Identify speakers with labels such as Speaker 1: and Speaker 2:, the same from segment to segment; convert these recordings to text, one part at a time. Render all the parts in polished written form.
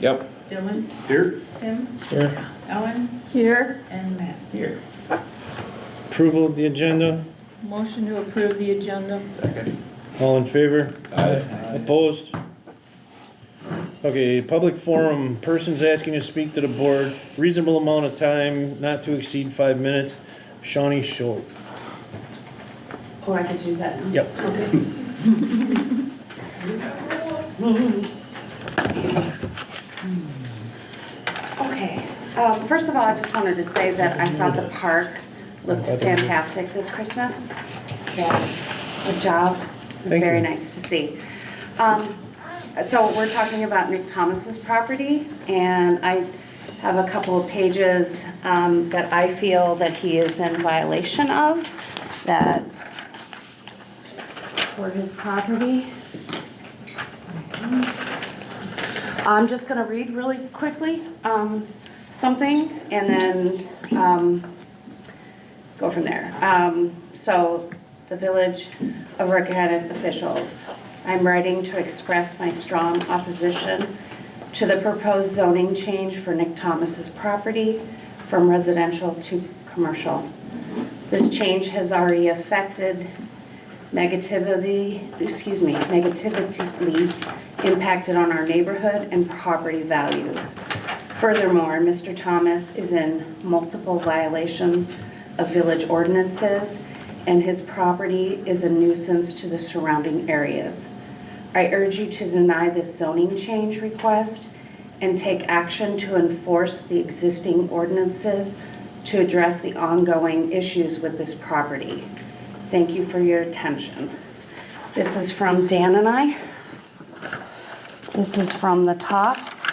Speaker 1: Yep.
Speaker 2: Dylan,
Speaker 3: Here.
Speaker 2: Tim,
Speaker 1: Here.
Speaker 2: Ellen,
Speaker 4: Here.
Speaker 2: and Matt.
Speaker 1: Here.
Speaker 5: Approval of the agenda,
Speaker 4: Motion to approve the agenda.
Speaker 1: Second.
Speaker 5: all in favor?
Speaker 1: Aye.
Speaker 5: Opposed? Okay, public forum, persons asking to speak to the board, reasonable amount of time, not to exceed 5 minutes. Shawnee Schultz.
Speaker 6: Oh, I could do that now?
Speaker 5: Yep.
Speaker 6: Okay. First of all, I just wanted to say that I thought the park looked fantastic this Christmas. So, good job. It was
Speaker 5: Thank
Speaker 6: very
Speaker 5: you.
Speaker 6: nice to see. So we're talking about Nick Thomas's property, and I have a couple of pages that I feel that he is in violation of, that for his property. I'm just gonna read really quickly something and then go from there. So the Village of Redgranite officials, I'm writing to express my strong opposition to the proposed zoning change for Nick Thomas's property from residential to commercial. This change has already affected negatively impacted on our neighborhood and property values. Furthermore, Mr. Thomas is in multiple violations of village ordinances, and his property is a nuisance to the surrounding areas. I urge you to deny this zoning change request and take action to enforce the existing ordinances to address the ongoing issues with this property. Thank you for your attention. This is from Dan and I. This is from the Tops.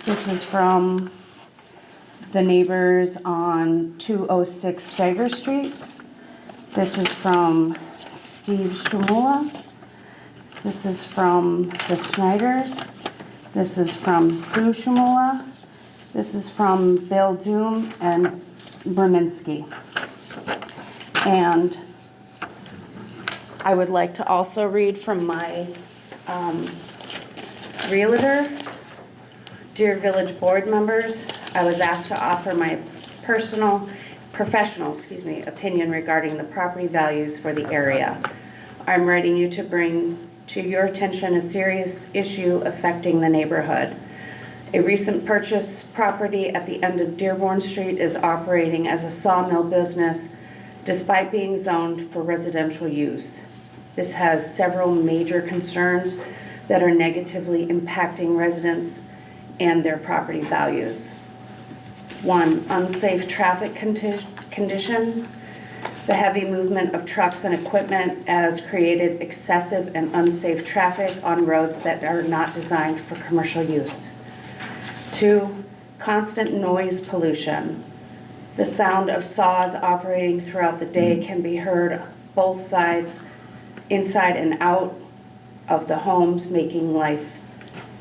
Speaker 6: This is from the neighbors on 206 Steiger Street. This is from Steve Shumula. This is from the Schneiders. This is from Sue Shumula. This is from Bill Doom and Berminski. And I would like to also read from my realtor. Dear village board members, I was asked to offer my professional opinion regarding the property values for the area. I'm writing you to bring to your attention a serious issue affecting the neighborhood. A recent purchase property at the end of Dearborn Street is operating as a sawmill business despite being zoned for residential use. This has several major concerns that are negatively impacting residents and their property values. 1, unsafe traffic conditions. The heavy movement of trucks and equipment has created excessive and unsafe traffic on roads that are not designed for commercial use. 2, constant noise pollution. The sound of saws operating throughout the day can be heard both sides, inside and out of the homes, making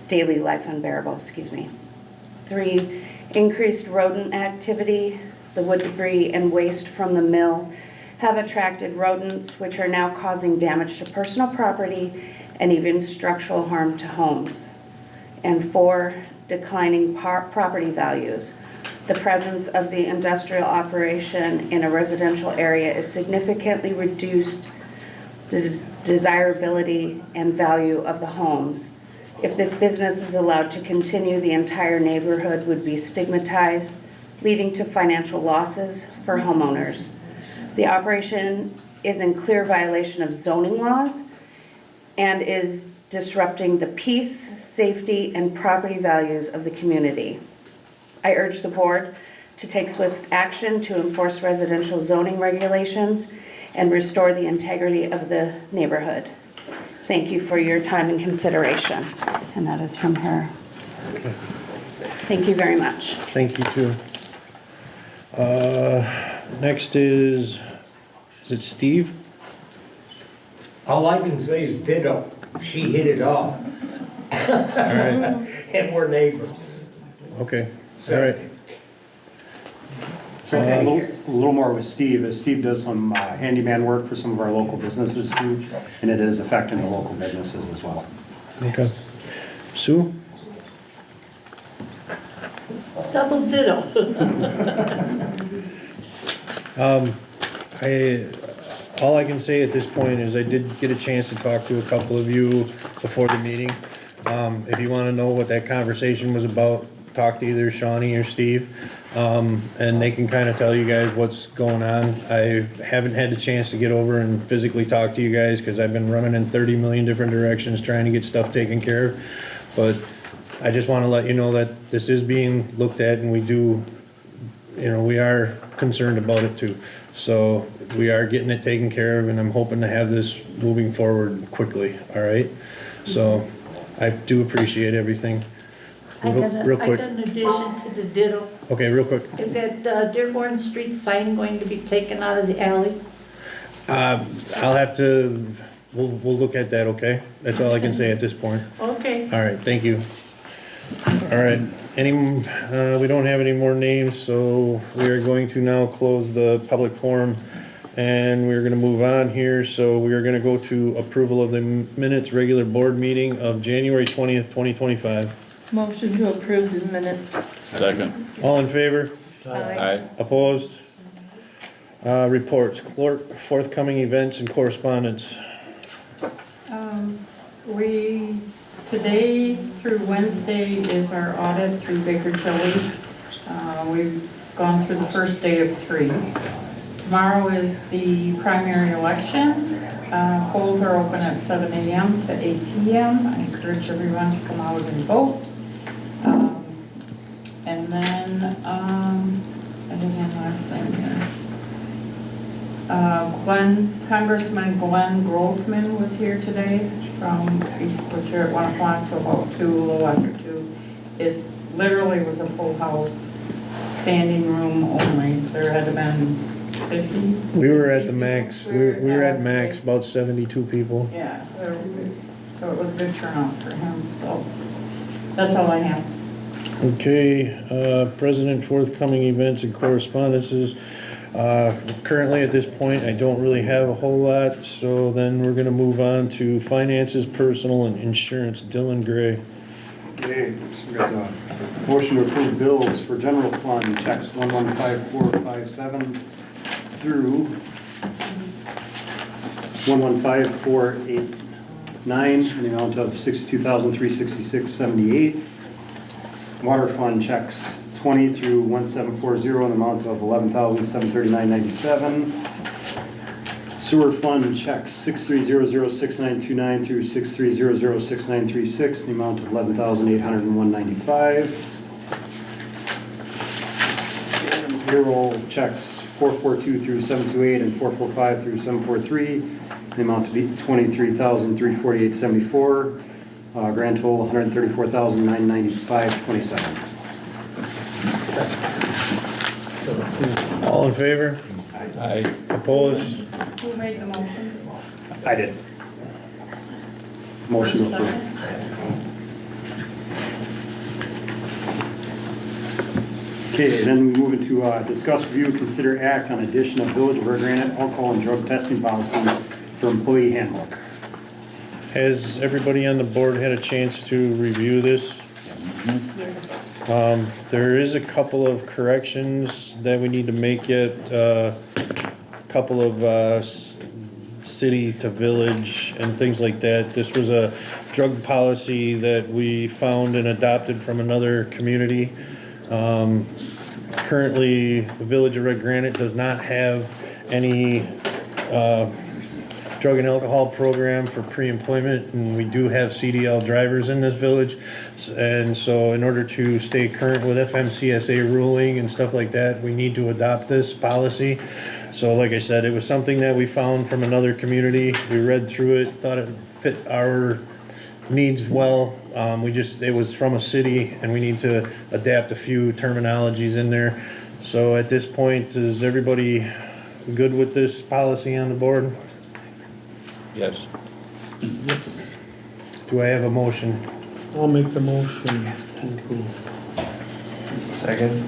Speaker 6: daily life unbearable. 3, increased rodent activity. The wood debris and waste from the mill have attracted rodents, which are now causing damage to personal property and even structural harm to homes. And 4, declining property values. The presence of the industrial operation in a residential area is significantly reduced the desirability and value of the homes. If this business is allowed to continue, the entire neighborhood would be stigmatized, leading to financial losses for homeowners. The operation is in clear violation of zoning laws and is disrupting the peace, safety, and property values of the community. I urge the board to take swift action to enforce residential zoning regulations and restore the integrity of the neighborhood. Thank you for your time and consideration. And that is from her.
Speaker 5: Okay.
Speaker 6: Thank you very much.
Speaker 5: Thank you too. Next is it Steve?
Speaker 3: All I can say is ditto. She hit it off.
Speaker 5: All right,
Speaker 3: And we're neighbors.
Speaker 5: okay, all right.
Speaker 7: So a little more with Steve, as Steve does some handyman work for some of our local businesses too, and it is affecting the local businesses as well.
Speaker 5: Okay. Sue?
Speaker 1: Double ditto.
Speaker 5: All I can say at this point is I did get a chance to talk to a couple of you before the meeting. If you wanna know what that conversation was about, talk to either Shawnee or Steve. And they can kinda tell you guys what's going on. I haven't had the chance to get over and physically talk to you guys, cause I've been running in 30 million different directions trying to get stuff taken care of. But I just wanna let you know that this is being looked at and we do, we are concerned about it too. So we are getting it taken care of and I'm hoping to have this moving forward quickly, all right? So I do appreciate everything. Real quick,
Speaker 1: an addition to the ditto.
Speaker 5: okay, real quick.
Speaker 1: Is that Dearborn Street sign going to be taken out of the alley?
Speaker 5: I'll have to, we'll look at that, okay? That's all I can say at this point.
Speaker 1: Okay.
Speaker 5: All right, thank you. All right, we don't have any more names, so we are going to now close the public forum. And we're gonna move on here, so we are gonna go to approval of the minutes, regular board meeting of January 20th, 2025.
Speaker 4: Motion to approve the minutes.
Speaker 2: Second.
Speaker 5: All in favor?
Speaker 2: Aye.
Speaker 5: Opposed? Reports, clerk, forthcoming events and correspondence.
Speaker 8: Today through Wednesday is our audit through Baker Tilly. We've gone through the first day of 3. Tomorrow is the primary election. Polls are open at 7 a.m. to 8 p.m. I encourage everyone to come out and vote. And then, I think one last thing here. Congressman Glenn Grothman was here today. He was here at 1 o'clock till about 2, a little after 2. It literally was a full house, standing room only. There had been 50.
Speaker 5: We were
Speaker 8: 60
Speaker 5: at the max, we were at max, about 72 people.
Speaker 8: Yeah, so it was a good turnout for him, so that's all I have.
Speaker 5: Okay, President, forthcoming events and correspondences. Currently at this point, I don't really have a whole lot, so then we're gonna move on to finances, personal and insurance. Dylan Gray.
Speaker 7: Okay, so we got the motion to approve bills for general fund checks 115457 through 115489 in the amount of $62,366.78. Water fund checks 20 through 1740 in the amount of $11,739.97. Sewer fund checks 63006929 through 63006936 in the amount of $11,801.95. Payroll checks 442 through 728 and 445 through 743 in the amount of $23,348.74. Grand total $134,995.27.
Speaker 5: All in favor?
Speaker 2: Aye.
Speaker 5: Opposed?
Speaker 8: Who made the motion?
Speaker 7: I did. Motion to approve.
Speaker 8: Second?
Speaker 7: Okay, then we move into discuss, review, consider act on addition of Village of Redgranite alcohol and drug testing policy for employee handbook.
Speaker 5: Has everybody on the board had a chance to review this?
Speaker 1: Yes.
Speaker 5: There is a couple of corrections that we need to make yet. Couple of city to village and things like that. This was a drug policy that we found and adopted from another community. Currently, the Village of Redgranite does not have any drug and alcohol program for pre-employment, and we do have CDL drivers in this village. And so in order to stay current with FMCSA ruling and stuff like that, we need to adopt this policy. So like I said, it was something that we found from another community. We read through it, thought it fit our needs well. It was from a city and we need to adapt a few terminologies in there. So at this point, is everybody good with this policy on the board?
Speaker 2: Yes.
Speaker 5: Do I have a motion?
Speaker 9: I'll make the motion to approve.
Speaker 2: Second.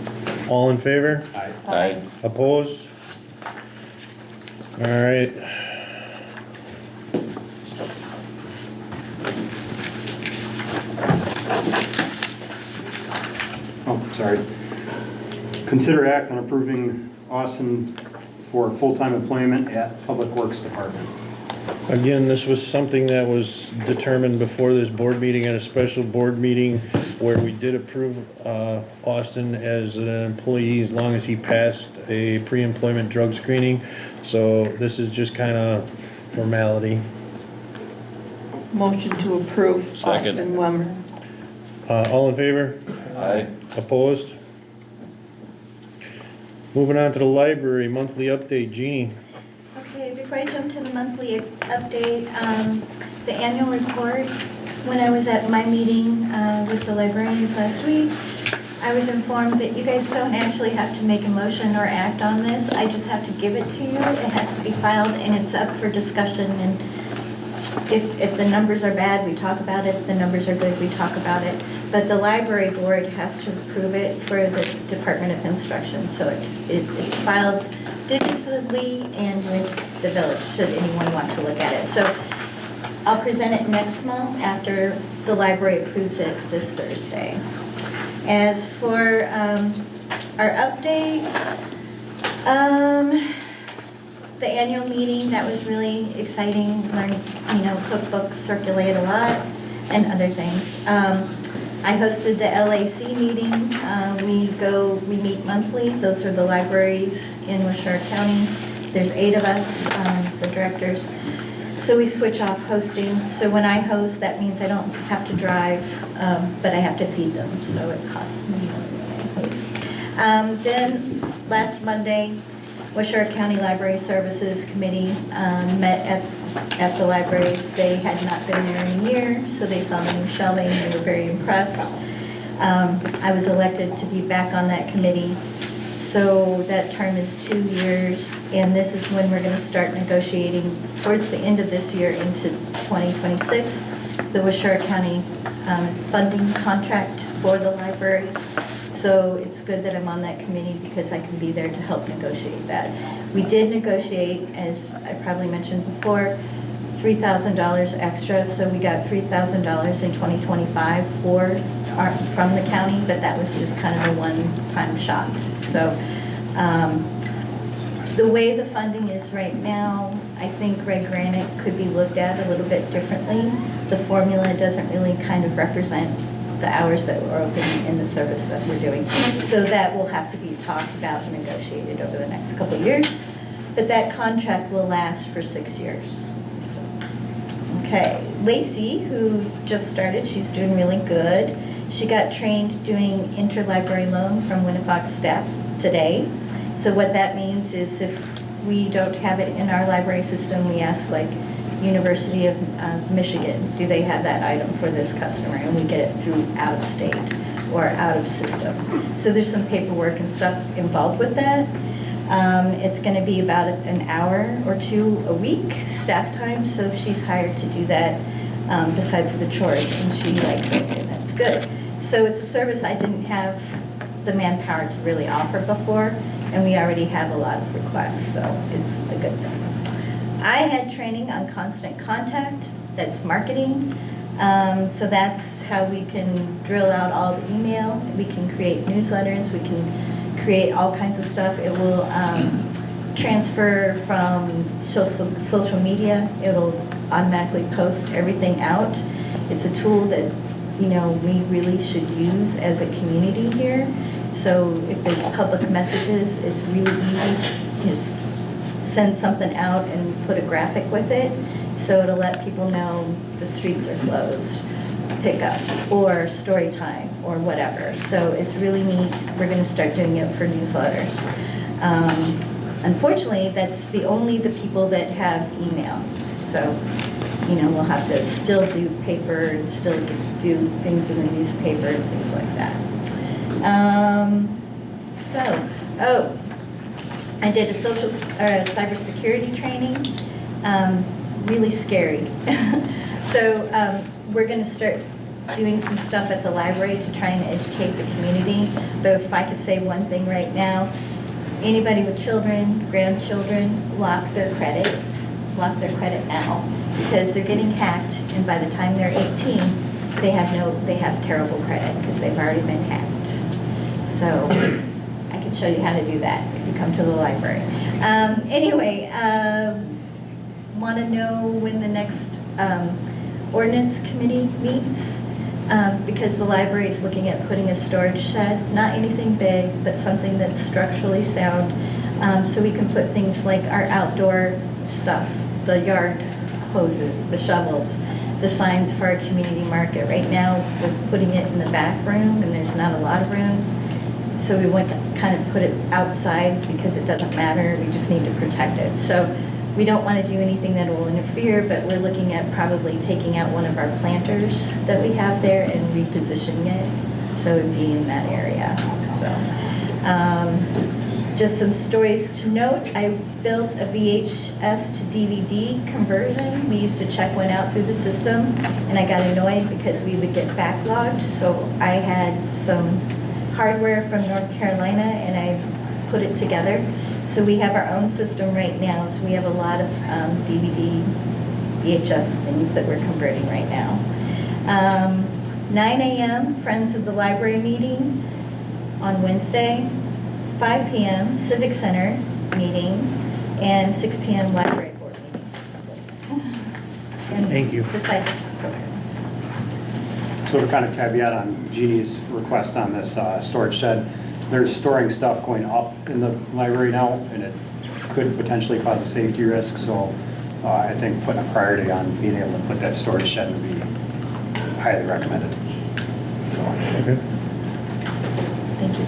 Speaker 5: All in favor?
Speaker 2: Aye.
Speaker 5: Opposed? All right.
Speaker 7: Oh, sorry. Consider act on approving Austin for full-time employment at Public Works Department.
Speaker 5: Again, this was something that was determined before this board meeting at a special board meeting where we did approve Austin as an employee as long as he passed a pre-employment drug screening. So this is just kind of formality.
Speaker 4: Motion to approve
Speaker 2: Second.
Speaker 4: Austin Wemmer.
Speaker 5: All in favor?
Speaker 2: Aye.
Speaker 5: Opposed? Moving on to the library, monthly update, Jeannie.
Speaker 10: Okay, before I jump to the monthly update, the annual report, when I was at my meeting with the librarians last week, I was informed that you guys don't actually have to make a motion or act on this. I just have to give it to you. It has to be filed and it's up for discussion. And if the numbers are bad, we talk about it. If the numbers are good, we talk about it. But the library board has to approve it for the Department of Instruction. So it's filed digitally and with the village, should anyone want to look at it. So I'll present it next month after the library approves it this Thursday. As for our update, the annual meeting, that was really exciting. Learned, cookbooks circulate a lot and other things. I hosted the LAC meeting. We meet monthly. Those are the libraries in Washington County. There's 8 of us, the directors. So we switch off hosting. So when I host, that means I don't have to drive, but I have to feed them. So it costs me money when I host. Then last Monday, Washington County Library Services Committee met at the library. They had not been there in a year, so they saw the new shelving. They were very impressed. I was elected to be back on that committee. So that term is 2 years, and this is when we're going to start negotiating towards the end of this year into 2026, the Washington County funding contract for the libraries. So it's good that I'm on that committee because I can be there to help negotiate that. We did negotiate, as I probably mentioned before, $3,000 extra. So we got $3,000 in 2025 from the county, but that was just kind of a one-time shot. So the way the funding is right now, I think Redgranite could be looked at a little bit differently. The formula doesn't really kind of represent the hours that we're open in the service that we're doing. So that will have to be talked about and negotiated over the next couple of years. But that contract will last for 6 years. Okay, Lacey, who just started, she's doing really good. She got trained doing interlibrary loan from Winnifox staff today. So what that means is if we don't have it in our library system, we ask like University of Michigan, do they have that item for this customer? And we get it through out of state or out of system. So there's some paperwork and stuff involved with that. It's going to be about an hour or 2 a week staff time, so she's hired to do that besides the chores, and she likes it, and that's good. So it's a service I didn't have the manpower to really offer before, and we already have a lot of requests, so it's a good thing. I had training on constant contact, that's marketing. So that's how we can drill out all the email. We can create newsletters, we can create all kinds of stuff. It will transfer from social media. It'll automatically post everything out. It's a tool that, we really should use as a community here. So if there's public messages, it's really easy. Just send something out and put a graphic with it. So it'll let people know the streets are closed, pick up, or story time, or whatever. So it's really neat. We're going to start doing it for newsletters. Unfortunately, that's the people that have email. So, we'll have to still do paper and still do things in the newspaper and things like that. I did a cybersecurity training. Really scary. So we're going to start doing some stuff at the library to try and educate the community. But if I could say one thing right now, anybody with children, grandchildren, lock their credit now, because they're getting hacked, and by the time they're 18, they have terrible credit because they've already been hacked. So I could show you how to do that if you come to the library. Anyway, want to know when the next ordinance committee meets? Because the library is looking at putting a storage shed, not anything big, but something that's structurally sound, so we can put things like our outdoor stuff, the yard hoses, the shovels, the signs for our community market. Right now, we're putting it in the back room, and there's not a lot of room. So we want to kind of put it outside because it doesn't matter, we just need to protect it. So we don't want to do anything that will interfere, but we're looking at probably taking out one of our planters that we have there and repositioning it, so it'd be in that area. So, just some stories to note. I built a VHS to DVD conversion. We used to check one out through the system, and I got annoyed because we would get backlogged. So I had some hardware from North Carolina, and I put it together. So we have our own system right now. So we have a lot of DVD, VHS things that we're converting right now. 9 a.m. Friends of the Library meeting on Wednesday. 5 p.m. Civic Center meeting, and 6 p.m. Library Board meeting. And
Speaker 5: Thank you.
Speaker 6: discipleship program.
Speaker 7: So to kind of caveat on Jeannie's request on this storage shed, they're storing stuff going up in the library now, and it could potentially cause a safety risk, so I think putting a priority on being able to put that storage shed would be highly recommended. So,
Speaker 5: Okay.
Speaker 6: Thank you.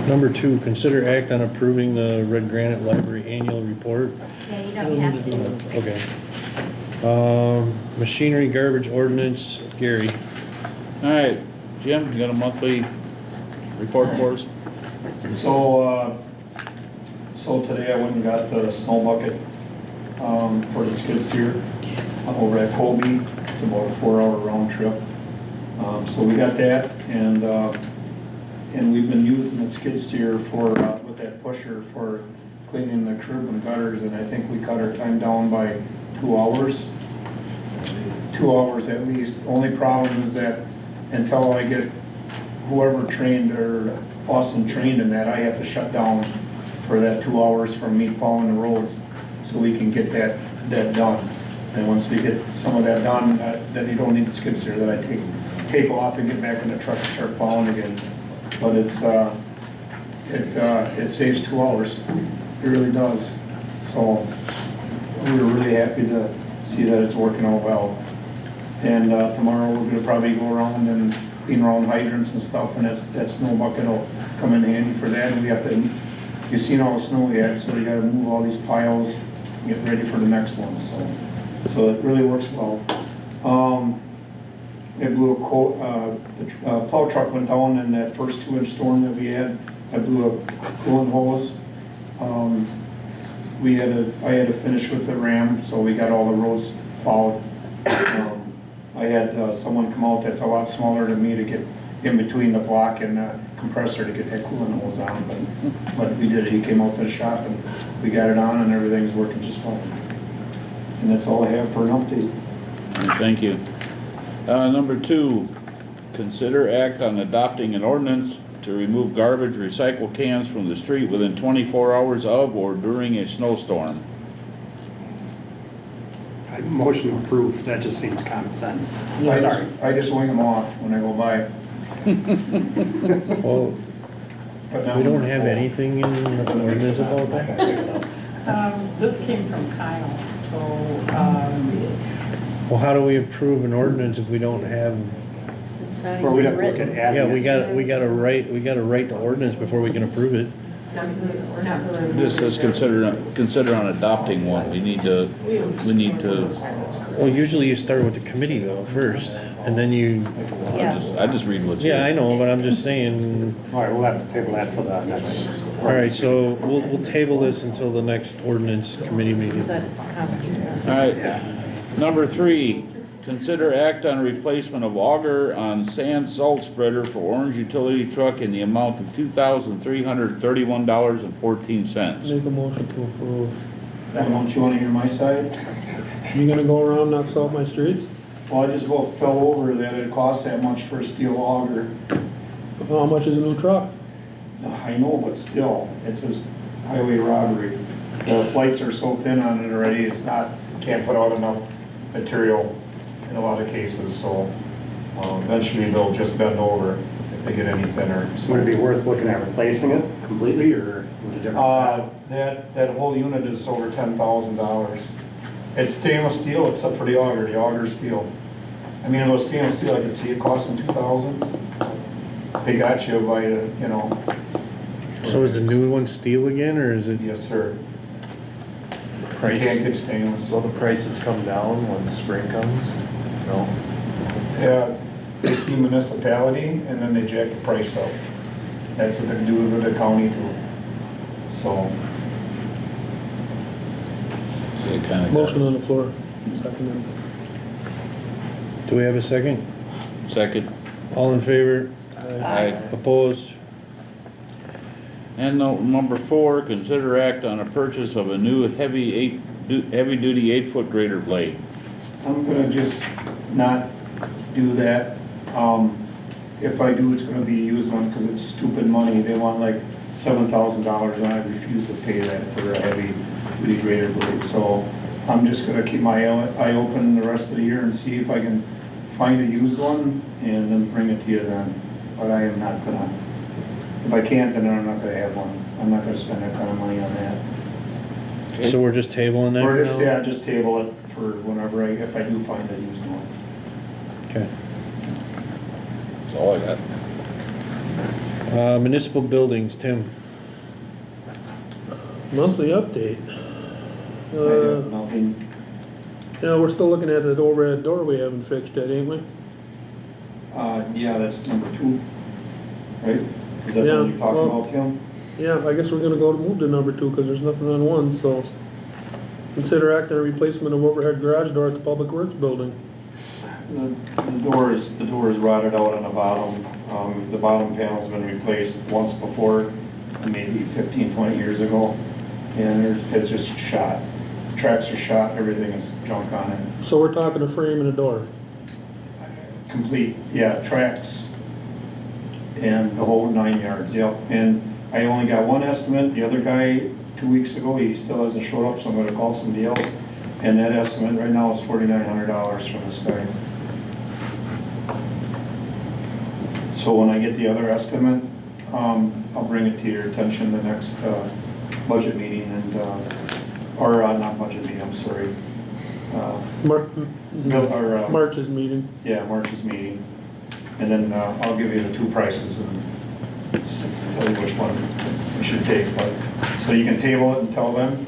Speaker 5: Number 2, consider act on approving the Redgranite Library Annual Report.
Speaker 10: Yeah, you don't have to.
Speaker 5: Okay. Machinery garbage ordinance, Gary.
Speaker 2: All right, Jim, you got a monthly report for us?
Speaker 11: So today I went and got the snow bucket for the skid steer over at Colby. It's about a 4-hour round trip. So we got that, and we've been using the skid steer for with that pusher for cleaning the curb and gutters, and I think we cut our time down by 2 hours. 2 hours at least. Only problem is that until I get whoever trained or Austin trained in that, I have to shut down for that 2 hours from me plowing the roads so we can get that done. And once we get some of that done, then you don't need the skid steer, that I take off and get back in the truck and start plowing again. But it saves 2 hours. It really does. So we were really happy to see that it's working out well. And tomorrow we're gonna probably go around and clean around hydrants and stuff, and that snow bucket will come in handy for that. And we have to, you've seen all the snow we had, so we gotta move all these piles, get ready for the next one. So it really works well. I blew the plow truck went down in that first 2-inch storm that we had. I blew a coolant hose. I had to finish with the ram, so we got all the roads plowed. I had someone come out that's a lot smaller than me to get in between the block and the compressor to get that coolant hose on, but we did it. He came out to the shop and we got it on, and everything's working just fine. And that's all I have for an update.
Speaker 2: Thank you. Number 2, consider act on adopting an ordinance to remove garbage recycle cans from the street within 24 hours of or during a snowstorm.
Speaker 7: motion to approve, that just seems common sense.
Speaker 11: Sorry. I just wing them off when I go by.
Speaker 5: Well,
Speaker 11: But now
Speaker 5: we don't
Speaker 11: we're
Speaker 5: have
Speaker 11: full.
Speaker 5: anything in the ordinance about that?
Speaker 8: This came from Kyle, so,
Speaker 5: Well, how do we approve an ordinance if we don't have,
Speaker 6: It's not
Speaker 7: Or we'd
Speaker 6: even
Speaker 7: have to look at
Speaker 6: written.
Speaker 7: adding
Speaker 5: yeah,
Speaker 7: it.
Speaker 5: we gotta write the ordinance before we can approve it.
Speaker 2: This is consider on adopting one. We need to,
Speaker 5: Well, usually you start with the committee though, first, and then you,
Speaker 2: I just read what's here.
Speaker 5: yeah, I know, but I'm just saying,
Speaker 7: All right, we'll have to table that till the next.
Speaker 5: all right, so we'll table this until the next ordinance committee meeting.
Speaker 6: Said it's common sense.
Speaker 2: All right. Number 3, consider act on replacement of auger on sand salt spreader for Orange Utility Truck in the amount of $2,331.14.
Speaker 9: Make a motion to approve.
Speaker 11: Don't you want to hear my side?
Speaker 9: You gonna go around not salt my streets?
Speaker 11: Well, I just about fell over that it costs that much for a steel auger.
Speaker 9: How much is a new truck?
Speaker 11: I know, but still, it's just highway robbery. The flights are so thin on it already, it's not, can't put out enough material in a lot of cases, so eventually they'll just bend over if they get any thinner. So
Speaker 7: Would it be worth looking at replacing it completely, or with a different style?
Speaker 11: that whole unit is over $10,000. It's stainless steel except for the auger. The auger's steel. I mean, if it was stainless steel, I could see it costing $2,000. They got you by the, you know.
Speaker 5: So is the new one steel again, or is it?
Speaker 11: Yes, sir. You
Speaker 12: Price,
Speaker 11: can't get stainless.
Speaker 12: will the prices come down when spring comes? No?
Speaker 11: Yeah, they see municipality and then they jack the price up. That's what they do with the county too. So,
Speaker 2: They kinda
Speaker 9: Motion on the floor. Second.
Speaker 5: Do we have a second?
Speaker 2: Second.
Speaker 5: All in favor?
Speaker 2: Aye.
Speaker 5: Opposed?
Speaker 2: And number 4, consider act on a purchase of a new heavy-duty 8-foot grader blade.
Speaker 11: I'm gonna just not do that. If I do, it's gonna be a used one because it's stupid money. They want like $7,000 and I refuse to pay that for a heavy duty grader blade. So I'm just gonna keep my eye open the rest of the year and see if I can find a used one and then bring it to you then. But I am not gonna, if I can't, then I'm not gonna have one. I'm not gonna spend that kind of money on that.
Speaker 5: So we're just tabling that
Speaker 11: Or
Speaker 5: for
Speaker 11: just,
Speaker 5: now?
Speaker 11: yeah, just table it for whenever if I do find a used one.
Speaker 5: Okay.
Speaker 2: That's all I got.
Speaker 5: Municipal buildings, Tim.
Speaker 9: Monthly update.
Speaker 11: I have nothing.
Speaker 9: Yeah, we're still looking at that overhead door we haven't fixed yet, ain't we?
Speaker 11: Yeah, that's number 2, right? Is that the one
Speaker 9: Yeah,
Speaker 11: you're talking
Speaker 9: well-
Speaker 11: about, Kim?
Speaker 9: Yeah, I guess we're gonna go to move to number 2, because there's nothing on 1, so. Consider acting on replacement of overhead garage door at the Public Works building.
Speaker 11: The door is rotted out on the bottom. The bottom panel's been replaced once before, maybe 15, 20 years ago. And it's just shot. Tracks are shot, everything is junk on it.
Speaker 9: So we're talking a frame and a door.
Speaker 11: Complete, yeah, tracks. And the whole 9 yards, yep. And I only got one estimate. The other guy, 2 weeks ago, he still hasn't showed up, so I'm gonna call somebody else. And that estimate right now is $4,900 from this guy. So when I get the other estimate, I'll bring it to your attention the next budget meeting and, or not budget meeting, I'm sorry.
Speaker 9: March's meeting.
Speaker 11: Yeah, March's meeting. And then I'll give you the 2 prices and just tell you which one we should take. But so you can table it and tell them.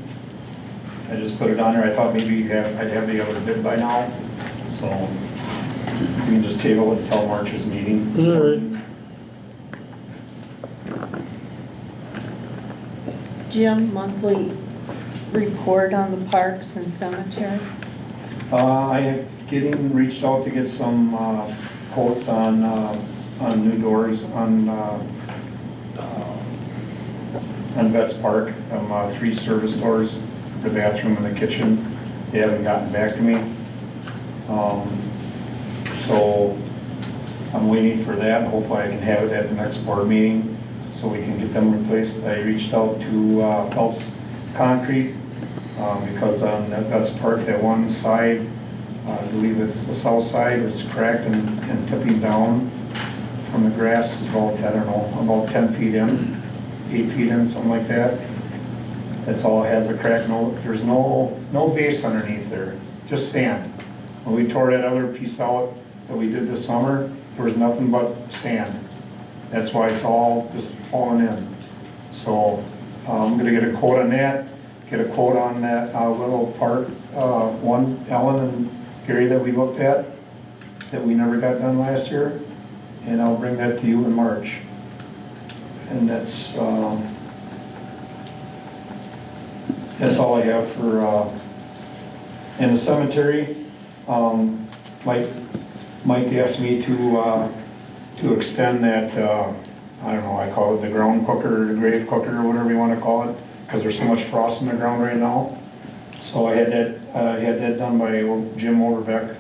Speaker 11: I just put it on there. I thought maybe I'd have the other bid by now. So you can just table it until March's meeting.
Speaker 9: All right.
Speaker 4: Jim, monthly report on the parks and cemetery?
Speaker 11: I am reached out to get some quotes on new doors on Vets Park. 3 service doors, the bathroom and the kitchen. They haven't gotten back to me. So I'm waiting for that. Hopefully I can have it at the next board meeting so we can get them replaced. I reached out to Phelps Concrete because on that Vets Park, that one side, I believe it's the south side, is cracked and tipping down from the grass about, I don't know, about 10 feet in, 8 feet in, something like that. That's all it has, a crack. There's no base underneath there, just sand. When we tore that other piece out that we did this summer, there was nothing but sand. That's why it's all just falling in. So I'm gonna get a quote on that, get a quote on that little part, one, Ellen and Gary, that we looked at, that we never got done last year, and I'll bring that to you in March. And that's all I have for, in the cemetery. Mike asked me to extend that, I don't know, I call it the ground cooker, the grave cooker, or whatever you want to call it, because there's so much frost in the ground right now. So I had that done by Jim Overbeck,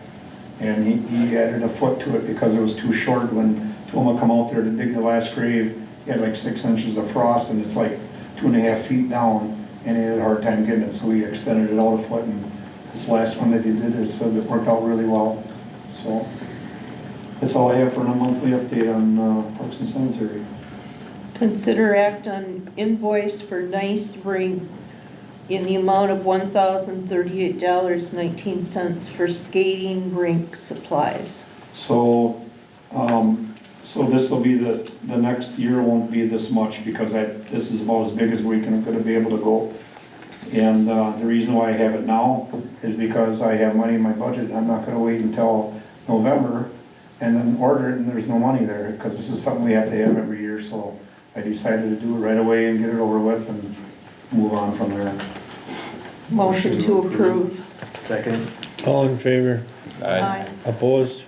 Speaker 11: And he added a foot to it because it was too short. When Toma come out there to dig the last grave, he had like 6 inches of frost and it's like 2.5 feet down, and he had a hard time getting it, so he extended it out a foot, and this last one that he did, it said it worked out really well. So that's all I have for a monthly update on Parks and Cemetery.
Speaker 4: Consider act on invoice for Nice Ring in the amount of $1,038.19 for skating rink supplies.
Speaker 11: So, so this will be the next year won't be this much because this is about as big as we're gonna be able to go. And the reason why I have it now is because I have money in my budget. I'm not gonna wait until November and then order it and there's no money there because this is something we have to have every year. So I decided to do it right away and get it over with and move on from there.
Speaker 4: Motion to approve.
Speaker 12: Second.
Speaker 5: All in favor?
Speaker 4: Aye.
Speaker 5: Opposed?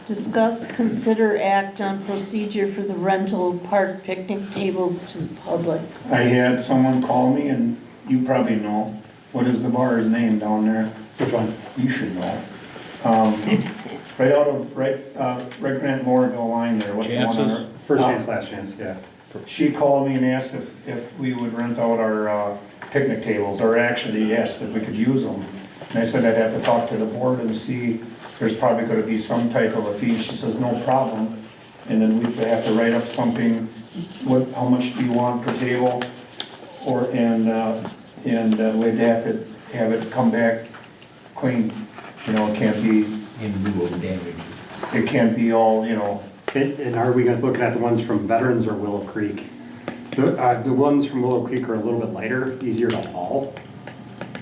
Speaker 4: Discuss, consider act on procedure for the rental of park picnic tables to the public.
Speaker 11: I had someone call me, and you probably know, what is the bar's name down there?
Speaker 7: Which one?
Speaker 11: You should know. Right out of, Redgranite Moorville line there, what's the one on
Speaker 2: Chances?
Speaker 11: her?
Speaker 7: First chance, last chance, yeah.
Speaker 11: She called me and asked if we would rent out our picnic tables, or actually asked if we could use them. And I said I'd have to talk to the board and see, there's probably gonna be some type of a fee. She says, no problem. And then we'd have to write up something, how much do you want per table? And we'd have to have it come back clean. You know, it can't be,
Speaker 3: In lieu of damages.
Speaker 11: it can't be all, you know,
Speaker 7: And are we looking at the ones from Veterans or Willow Creek? The ones from Willow Creek are a little bit lighter, easier to haul.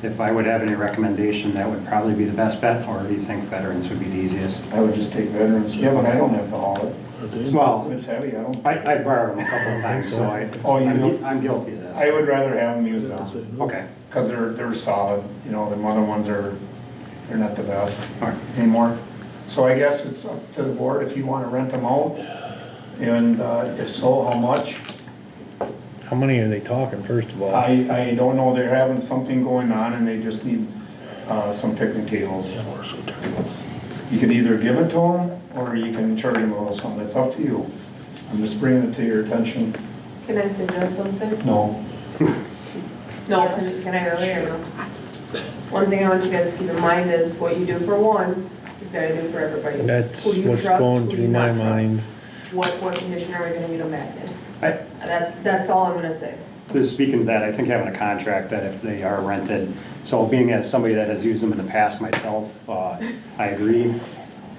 Speaker 7: If I would have any recommendation, that would probably be the best bet, or do you think Veterans would be the easiest?
Speaker 11: I would just take Veterans. Yeah, but I don't have to haul it.
Speaker 7: Well,
Speaker 11: It's heavy, I don't.
Speaker 7: I borrowed them a couple of times, so I'm guilty of this.
Speaker 11: I would rather have them use them,
Speaker 7: Okay,
Speaker 11: because they're solid, you know, the other ones they're not the best
Speaker 7: all right.
Speaker 11: anymore. So I guess it's up to the board if you want to rent them out, and if so, how much?
Speaker 5: How many are they talking, first of all?
Speaker 11: I don't know, they're having something going on and they just need some picnic tables. You can either give it to them, or you can charge them a little something, it's up to you. I'm just bringing it to your attention.
Speaker 13: Can I suggest something?
Speaker 11: No.
Speaker 13: No, can I early or no? One thing I want you guys to keep in mind is what you do for one, you've got to do for everybody.
Speaker 5: That's
Speaker 13: Who do you
Speaker 5: what's
Speaker 13: trust,
Speaker 5: going
Speaker 13: who do
Speaker 5: through
Speaker 13: you
Speaker 5: my
Speaker 13: not trust?
Speaker 5: mind.
Speaker 13: What condition are we gonna need them back in?
Speaker 7: I-
Speaker 13: That's all I'm gonna say.
Speaker 7: Just speaking of that, I think having a contract that if they are rented, so being as somebody that has used them in the past myself, I agree.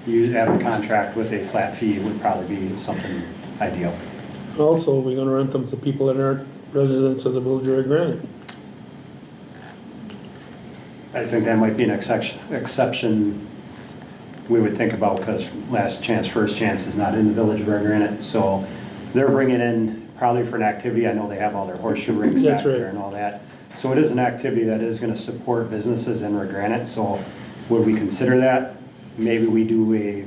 Speaker 7: You have a contract with a flat fee would probably be something ideal.
Speaker 9: Also, we're gonna rent them to people that aren't residents of the village of Redgranite.
Speaker 7: I think that might be an exception we would think about, because last chance, first chance is not in the village of Redgranite. So they're bringing in probably for an activity. I know they have all their horseshoe rinks back
Speaker 9: That's right.
Speaker 7: there and all that. So it is an activity that is going to support businesses in Redgranite. So would we consider that? Maybe we do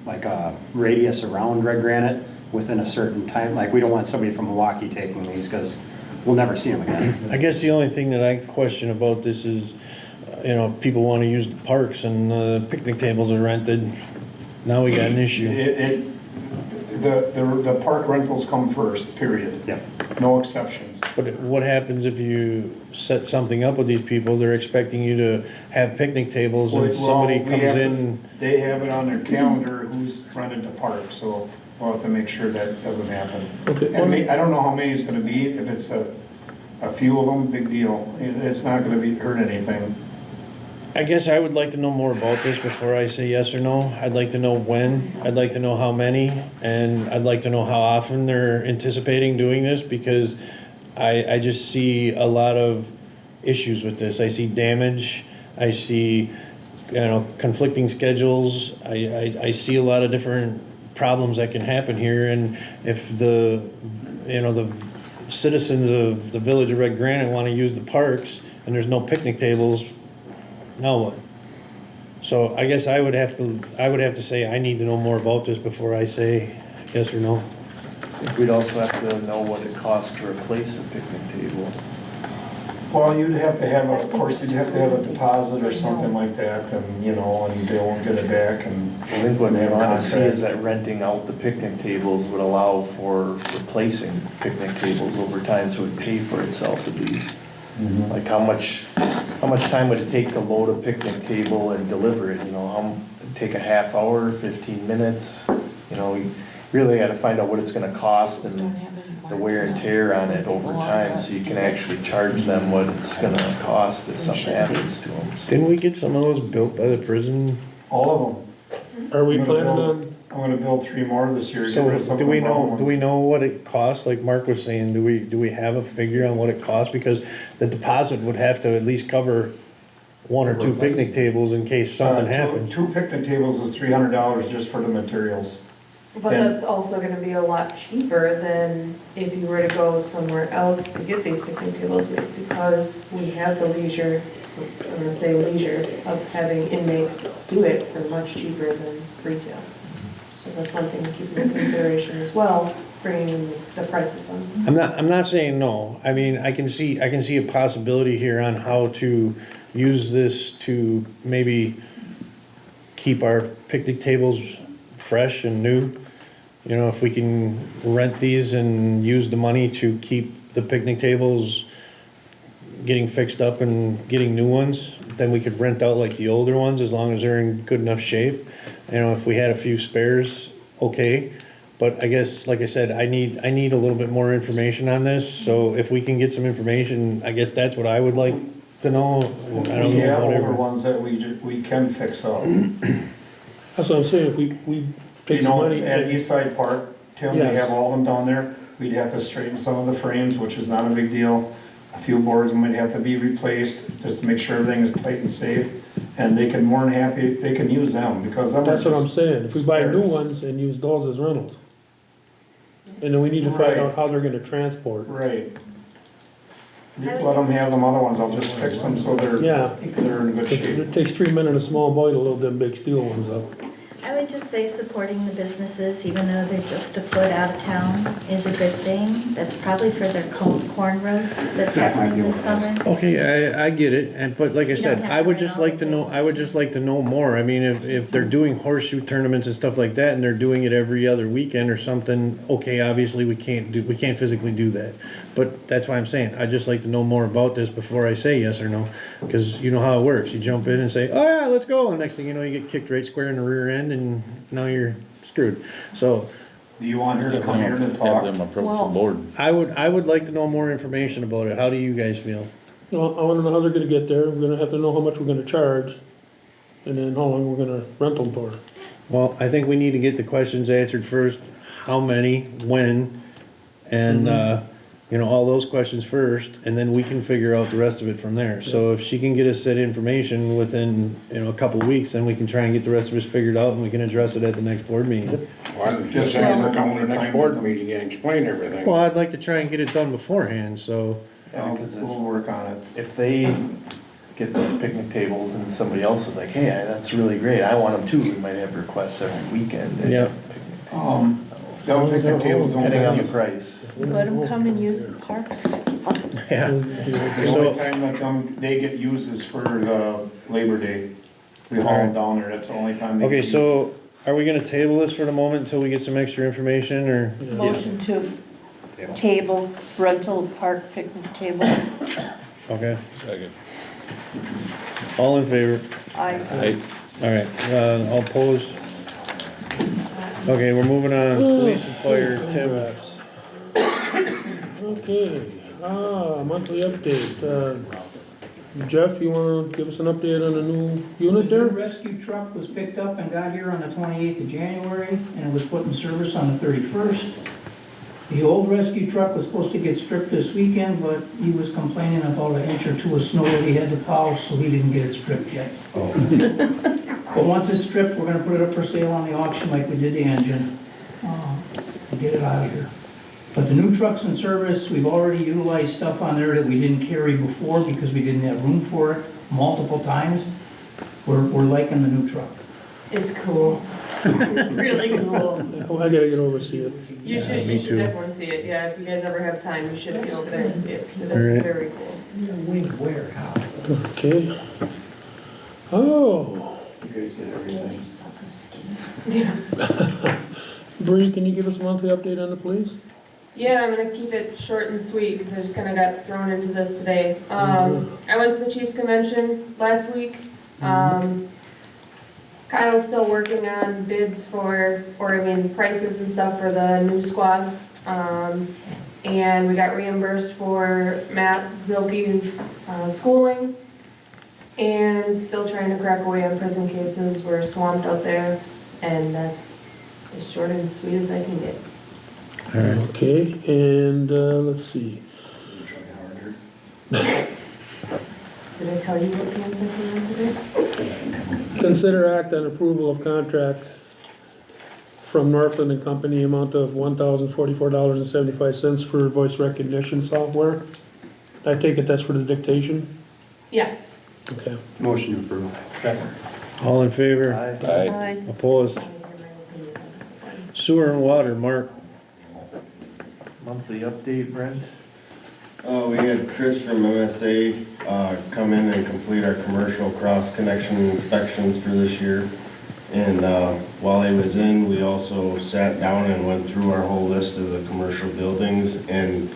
Speaker 7: like a radius around Redgranite within a certain time. Like, we don't want somebody from Milwaukee taking these because we'll never see them again.
Speaker 5: I guess the only thing that I question about this is, you know, people want to use the parks and picnic tables are rented. Now we got an issue.
Speaker 11: The park rentals come first, period.
Speaker 7: Yep.
Speaker 11: No exceptions.
Speaker 5: But what happens if you set something up with these people, they're expecting you to have picnic tables and somebody comes in?
Speaker 11: They have it on their calendar who's rented the park, so we'll have to make sure that doesn't happen.
Speaker 9: Okay.
Speaker 11: And I don't know how many it's gonna be. If it's a few of them, big deal. It's not gonna hurt anything.
Speaker 5: I guess I would like to know more about this before I say yes or no. I'd like to know when, I'd like to know how many, and I'd like to know how often they're anticipating doing this, because I just see a lot of issues with this. I see damage, I see, you know, conflicting schedules, I see a lot of different problems that can happen here, and if the citizens of the village of Redgranite want to use the parks, and there's no picnic tables, now what? So I guess I would have to say I need to know more about this before I say yes or no.
Speaker 12: I think we'd also have to know what it costs to replace a picnic table.
Speaker 11: Well, you'd have to have, of course, you'd have to have a deposit or something like that, and, you know, and they won't get it back, and
Speaker 12: I think what
Speaker 11: they
Speaker 12: they
Speaker 11: have a
Speaker 12: want to see is
Speaker 11: contract.
Speaker 12: that renting out the picnic tables would allow for replacing picnic tables over time, so it would pay for itself at least. Like how much time would it take to load a picnic table and deliver it, you know, it'd take a half hour, 15 minutes? You know, we really gotta find out what it's gonna cost and the wear and tear on it over time, so you can actually charge them what it's gonna cost if something happens to them.
Speaker 5: Didn't we get some of those built by the prison?
Speaker 11: All of them.
Speaker 9: Are we
Speaker 11: I'm gonna
Speaker 9: planning
Speaker 11: build-
Speaker 9: on,
Speaker 11: I'm gonna build 3 more this year.
Speaker 5: So
Speaker 11: get rid of some
Speaker 5: do
Speaker 11: of
Speaker 5: we
Speaker 11: the brown
Speaker 5: know,
Speaker 11: ones.
Speaker 5: do we know what it costs? Like Mark was saying, do we have a figure on what it costs? Because the deposit would have to at least cover one or two picnic tables in case something happens.
Speaker 11: Two picnic tables is $300 just for the materials.
Speaker 13: But
Speaker 11: And-
Speaker 13: that's also gonna be a lot cheaper than if you were to go somewhere else to get these picnic tables, because we have the leisure, I'm gonna say leisure, of having inmates do it for much cheaper than retail. So that's one thing to keep in consideration as well, bringing the prices down.
Speaker 5: I'm not saying no. I mean, I can see a possibility here on how to use this to maybe keep our picnic tables fresh and new. You know, if we can rent these and use the money to keep the picnic tables getting fixed up and getting new ones, then we could rent out like the older ones as long as they're in good enough shape. You know, if we had a few spares, okay. But I guess, like I said, I need a little bit more information on this. So if we can get some information, I guess that's what I would like to know. I don't
Speaker 11: We
Speaker 5: know,
Speaker 11: have older
Speaker 5: whatever.
Speaker 11: ones that we can fix up.
Speaker 9: that's what I'm saying, if we
Speaker 11: You
Speaker 9: take some
Speaker 11: know,
Speaker 9: money.
Speaker 11: at East Side Park, Tim, we
Speaker 9: Yes.
Speaker 11: have all of them down there. We'd have to straighten some of the frames, which is not a big deal. A few boards might have to be replaced, just to make sure everything is tight and safe. And they can more than happy, they can use them, because them are
Speaker 9: That's what I'm
Speaker 11: just
Speaker 9: saying, if we buy new
Speaker 11: spares.
Speaker 9: ones and use those as rentals. And then we need to find
Speaker 11: Right.
Speaker 9: out how they're gonna transport.
Speaker 11: Right. You let them have them other ones, I'll just fix them so
Speaker 9: Yeah.
Speaker 11: they're in good
Speaker 9: 'Cause
Speaker 11: shape.
Speaker 9: it takes 3 men and a small boy to load them big steel ones up.
Speaker 10: I would just say supporting the businesses, even though they're just a foot out of town, is a good thing. That's probably for their corn roast that's happening this summer.
Speaker 5: Okay, I get it, but like I said,
Speaker 10: don't have
Speaker 5: I would
Speaker 10: to
Speaker 5: just
Speaker 10: rent
Speaker 5: like
Speaker 10: all
Speaker 5: to
Speaker 10: the
Speaker 5: know, I would just like to know more. I mean, if they're doing horseshoe tournaments and stuff like that, and they're doing it every other weekend or something, okay, obviously, we can't physically do that. But that's why I'm saying, I'd just like to know more about this before I say yes or no, because you know how it works. You jump in and say, oh yeah, let's go, and next thing you know, you get kicked right square in the rear end, and now you're screwed. So,
Speaker 11: Do you want her to come here and
Speaker 2: Have
Speaker 11: talk?
Speaker 2: them approach
Speaker 4: Well-
Speaker 2: the board.
Speaker 5: I would like to know more information about it. How do you guys feel?
Speaker 9: Well, I wanna know how they're gonna get there, we're gonna have to know how much we're gonna charge, and then how long we're gonna rent them for.
Speaker 5: Well, I think we need to get the questions answered first. How many, when, and, you know, all those questions first, and then we can figure out the rest of it from there. So if she can get us that information within, you know, a couple of weeks, then we can try and get the rest of us figured out, and we can address it at the next board meeting.
Speaker 14: Why don't you just say to come to the next board meeting and explain everything?
Speaker 5: Well, I'd like to try and get it done beforehand, so,
Speaker 12: Yeah, because
Speaker 11: We'll work on it.
Speaker 12: if they get those picnic tables and somebody else is like, hey, that's really great, I want them too, we might have requests every weekend. and
Speaker 5: Yeah.
Speaker 12: picnic tables.
Speaker 11: Those picnic tables don't
Speaker 12: Depending on the
Speaker 11: have
Speaker 12: price.
Speaker 4: Let them come and use the parks.
Speaker 5: yeah.
Speaker 11: The
Speaker 5: So-
Speaker 11: only time that they get used is for the Labor Day. We haul them down there, that's the only time they get
Speaker 5: Okay,
Speaker 11: used.
Speaker 5: so are we gonna table this for the moment until we get some extra information, or?
Speaker 4: Motion to table rental park picnic tables.
Speaker 5: Okay,
Speaker 2: Second.
Speaker 5: all in favor?
Speaker 2: Aye.
Speaker 5: All right, all opposed? Okay, we're moving on, police and fire, Tim.
Speaker 9: Okay, monthly update, Jeff, you wanna give us an update on the new unit
Speaker 15: The
Speaker 9: there?
Speaker 15: rescue truck was picked up and got here on the 28th of January, and it was put in service on the 31st. The old rescue truck was supposed to get stripped this weekend, but he was complaining about an inch or two of snow that he had to plow, so he didn't get it stripped yet. But once it's stripped, we're gonna put it up for sale on the auction like we did the engine, and get it out of here. But the new truck's in service, we've already utilized stuff on there that we didn't carry before because we didn't have room for it multiple times. We're liking the new truck.
Speaker 13: It's cool. Really cool.
Speaker 9: Oh, I gotta get over to see it.
Speaker 13: You should,
Speaker 5: me
Speaker 13: you should
Speaker 5: too.
Speaker 13: definitely see it, yeah, if you guys ever have time, you should get over there and see it, because it
Speaker 5: Alright.
Speaker 13: is very cool.
Speaker 3: When, where, how?
Speaker 9: Okay. Oh,
Speaker 12: You guys get everything.
Speaker 13: Yeah.
Speaker 9: Bree, can you give us a monthly update on the police?
Speaker 13: Yeah, I'm gonna keep it short and sweet, because I just kinda got thrown into this today. I went to the Chiefs Convention last week. Kyle's still working on bids prices and stuff for the new squad. And we got reimbursed for Matt Zilke's schooling. And still trying to crack away on prison cases. We're swamped out there, and that's as short and sweet as I can get.
Speaker 9: Okay, and, let's see.
Speaker 13: Did I tell you what pants I put on today?
Speaker 9: Consider act on approval of contract from Northland and Company, amount of $1,044.75 for voice recognition software. I take it that's for the dictation?
Speaker 13: Yeah.
Speaker 9: Okay.
Speaker 7: Motion to approve.
Speaker 5: All in favor?
Speaker 2: Aye.
Speaker 5: Opposed? Sewer and water, Mark.
Speaker 12: Monthly update, Brent?
Speaker 16: We had Chris from MSA come in and complete our commercial cross-connection inspections for this year. And while he was in, we also sat down and went through our whole list of the commercial buildings and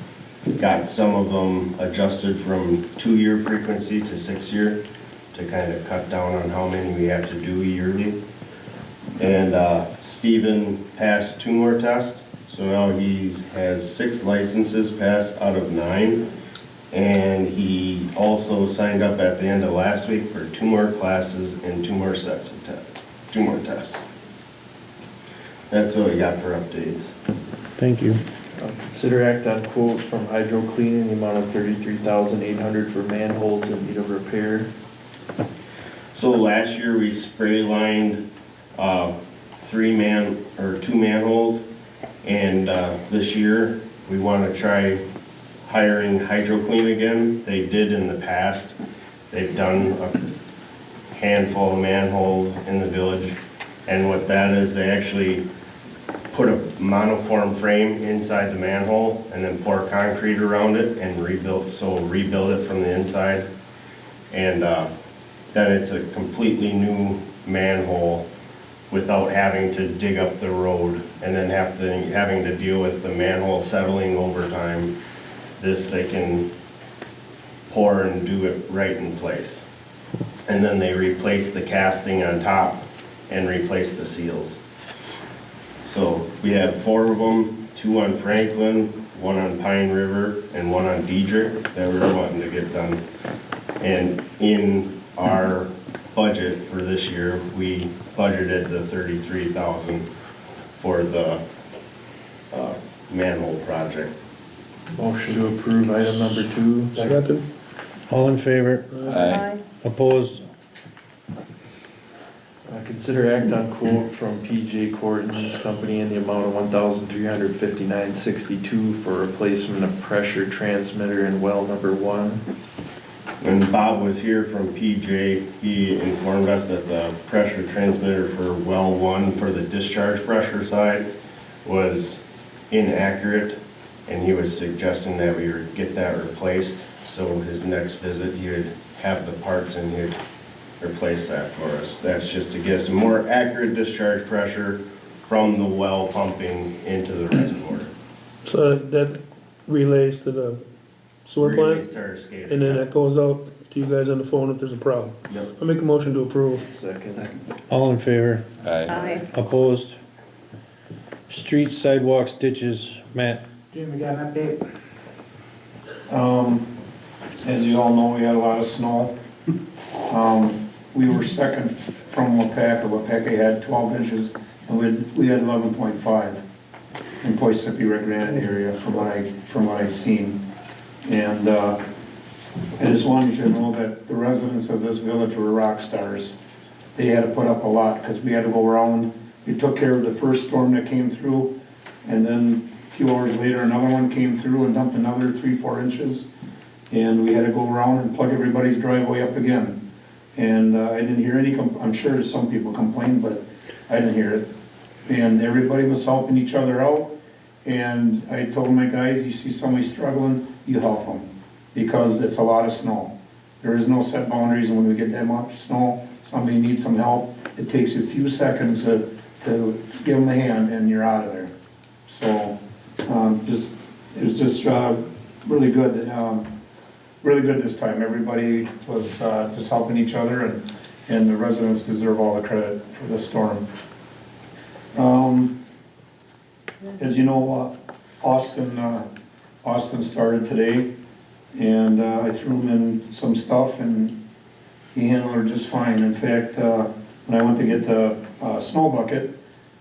Speaker 16: got some of them adjusted from 2-year frequency to 6-year to kind of cut down on how many we have to do yearly. And Steven passed 2 more tests. So now he has 6 licenses passed out of 9. And he also signed up at the end of last week for 2 more classes and 2 more sets of tests, 2 more tests. That's what we got for updates.
Speaker 5: Thank you.
Speaker 12: Consider act on quote from Hydro Cleaning, the amount of $33,800 for manholes in need of repair.
Speaker 16: So last year we spray lined 2 manholes. And this year, we want to try hiring Hydro Clean again. They did in the past. They've done a handful of manholes in the village. And what that is, they actually put a monoform frame inside the manhole and then pour concrete around it and rebuild it from the inside. And then it's a completely new manhole without having to dig up the road and then having to deal with the manhole settling over time. This, they can pour and do it right in place. And then they replace the casting on top and replace the seals. So we have 4 of them, 2 on Franklin, 1 on Pine River, and 1 on Diedrich that we're wanting to get done. And in our budget for this year, we budgeted the $33,000 for the manhole project.
Speaker 12: Motion to approve item number 2.
Speaker 9: Second?
Speaker 5: All in favor?
Speaker 2: Aye.
Speaker 5: Opposed?
Speaker 12: Consider act on quote from PJ Corton's company in the amount of $1,359.62 for replacement of pressure transmitter in well number 1.
Speaker 16: When Bob was here from PJ, he informed us that the pressure transmitter for well 1 for the discharge pressure side was inaccurate, and he was suggesting that we get that replaced. So his next visit, he would have the parts and he'd replace that for us. That's just to get us a more accurate discharge pressure from the well pumping into the reservoir.
Speaker 9: So that relays to the sewer
Speaker 16: Relays
Speaker 9: plant?
Speaker 16: to our SCADA.
Speaker 9: And then it goes out to you guys on the phone if there's a problem?
Speaker 16: Yep.
Speaker 9: I'll make a motion to approve.
Speaker 12: Second.
Speaker 5: All in favor?
Speaker 2: Aye.
Speaker 5: Opposed? Streets, sidewalks, ditches, Matt.
Speaker 15: Jim, you got an update?
Speaker 11: As you all know, we had a lot of snow. We were second from Wapaka. Wapaka had 12 inches, and we had 11.5 in Poisippi, Redgranite area from what I've seen. And I just wanted you to know that the residents of this village were rock stars. They had to put up a lot because we had to go around. We took care of the first storm that came through, and then a few hours later, another one came through and dumped another 3-4 inches. And we had to go around and plug everybody's driveway up again. And I didn't hear any, I'm sure some people complained, but I didn't hear it. And everybody was helping each other out. And I told my guys, you see somebody struggling, you help them. Because it's a lot of snow. There is no set boundaries, and when we get that much snow, somebody needs some help, it takes you a few seconds to give them a hand and you're out of there. So, it was just really good. Really good this time. Everybody was just helping each other, and the residents deserve all the credit for this storm. As you know, Austin started today, and I threw him in some stuff, and he handled it just fine. In fact, when I went to get the snow bucket,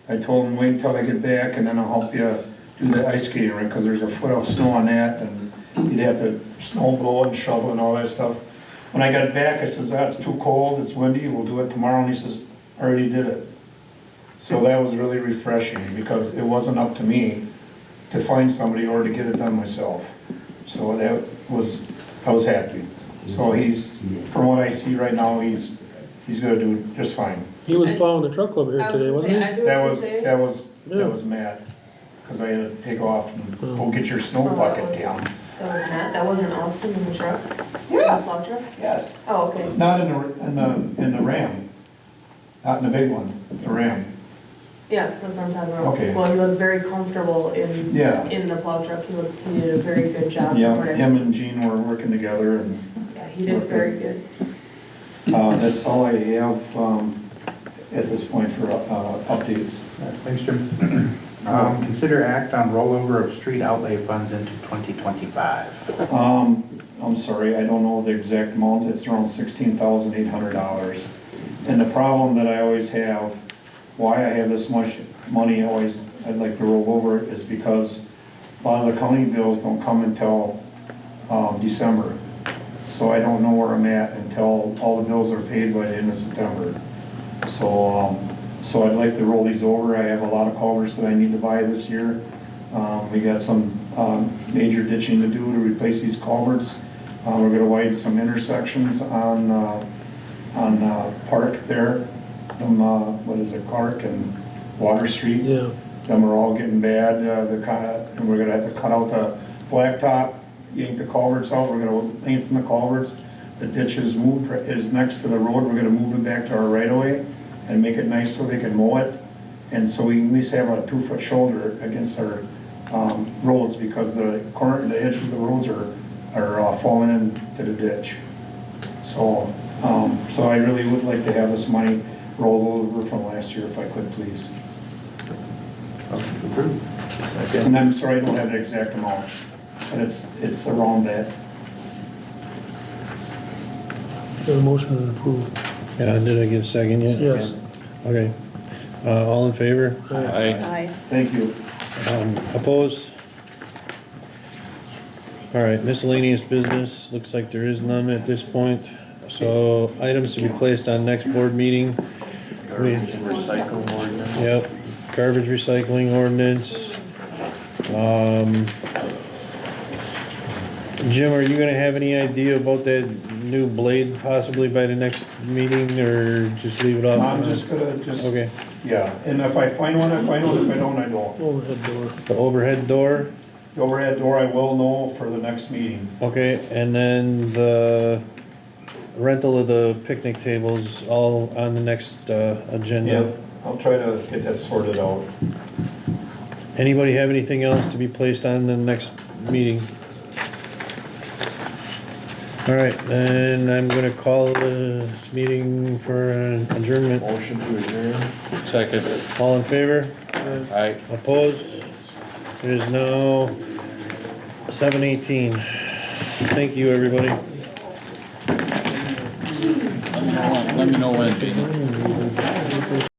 Speaker 11: I told him, wait until I get back, and then I'll help you do the ice skating rink, because there's a foot of snow on that, and you'd have to snow blow and shovel and all that stuff. When I got back, I says, it's too cold, it's windy, we'll do it tomorrow, and he says, I already did it. So that was really refreshing, because it wasn't up to me to find somebody or to get it done myself. So I was happy. So from what I see right now, he's gonna do just fine.
Speaker 9: He was plowing the truck over here today, wasn't he?
Speaker 11: That was Matt, because I had to take off and go get your snow bucket down.
Speaker 13: That was Matt, that wasn't Austin in the truck?
Speaker 11: Yes.
Speaker 13: In the plow truck?
Speaker 11: Yes.
Speaker 13: Oh, okay.
Speaker 11: Not in the Ram, not in the big one, the Ram.
Speaker 13: Yeah, that's what I'm talking about.
Speaker 11: Okay.
Speaker 13: Well, he looked very comfortable in the plow truck. He did a very good job.
Speaker 11: Yeah,
Speaker 13: for what I've
Speaker 11: him
Speaker 13: seen.
Speaker 11: and Gene were working together, and
Speaker 13: Yeah, he did very good.
Speaker 11: that's all I have at this point for updates.
Speaker 17: Thanks, Jim. Consider act on rollover of street outlay funds into 2025.
Speaker 11: I'm sorry, I don't know the exact amount. It's around $16,800. And the problem that I always have, why I have this much money I'd like to roll over, is because a lot of the county bills don't come until December. So I don't know where I'm at until all the bills are paid by the end of September. So I'd like to roll these over. I have a lot of culverts that I need to buy this year. We got some major ditching to do to replace these culverts. We're gonna widen some intersections on Park there. What is it, Clark and Water Street?
Speaker 9: Yeah.
Speaker 11: Them are all getting bad. And we're gonna have to cut out the blacktop, yank the culverts out. We're gonna lengthen the culverts. The ditch is next to the road. We're gonna move it back to our right of way and make it nice so they can mow it. And so we at least have a 2-foot shoulder against our roads, because the edges of the roads are falling into the ditch. So I really would like to have this money rolled over from last year if I could, please. And I'm sorry, I don't have the exact amount, but it's around that.
Speaker 9: Got a motion to approve.
Speaker 5: Yeah, did I get a second yet?
Speaker 9: Yes.
Speaker 5: Okay. All in favor?
Speaker 4: Aye.
Speaker 11: Thank you.
Speaker 5: Opposed? All right, miscellaneous business, looks like there is none at this point. So items to be placed on next board meeting.
Speaker 12: Garbage and recycle ordinance.
Speaker 5: Yep, garbage recycling ordinance. Jim, are you gonna have any idea about that new blade possibly by the next meeting, or just leave it off?
Speaker 11: I'm just gonna,
Speaker 5: Okay.
Speaker 11: yeah, and if I find one, I find one, if I don't, I don't.
Speaker 9: Overhead door.
Speaker 5: The overhead door,
Speaker 11: The overhead door I will know for the next meeting.
Speaker 5: okay, and then the rental of the picnic tables all on the next agenda.
Speaker 11: Yeah, I'll try to get that sorted out.
Speaker 5: Anybody have anything else to be placed on the next meeting? All right, then I'm gonna call this meeting for an adjournment.
Speaker 12: Motion to adjourn.
Speaker 2: Second.
Speaker 5: All in favor?
Speaker 2: Aye.
Speaker 5: Opposed? It is now 7:18. Thank you, everybody.
Speaker 2: Let me know when, Jason.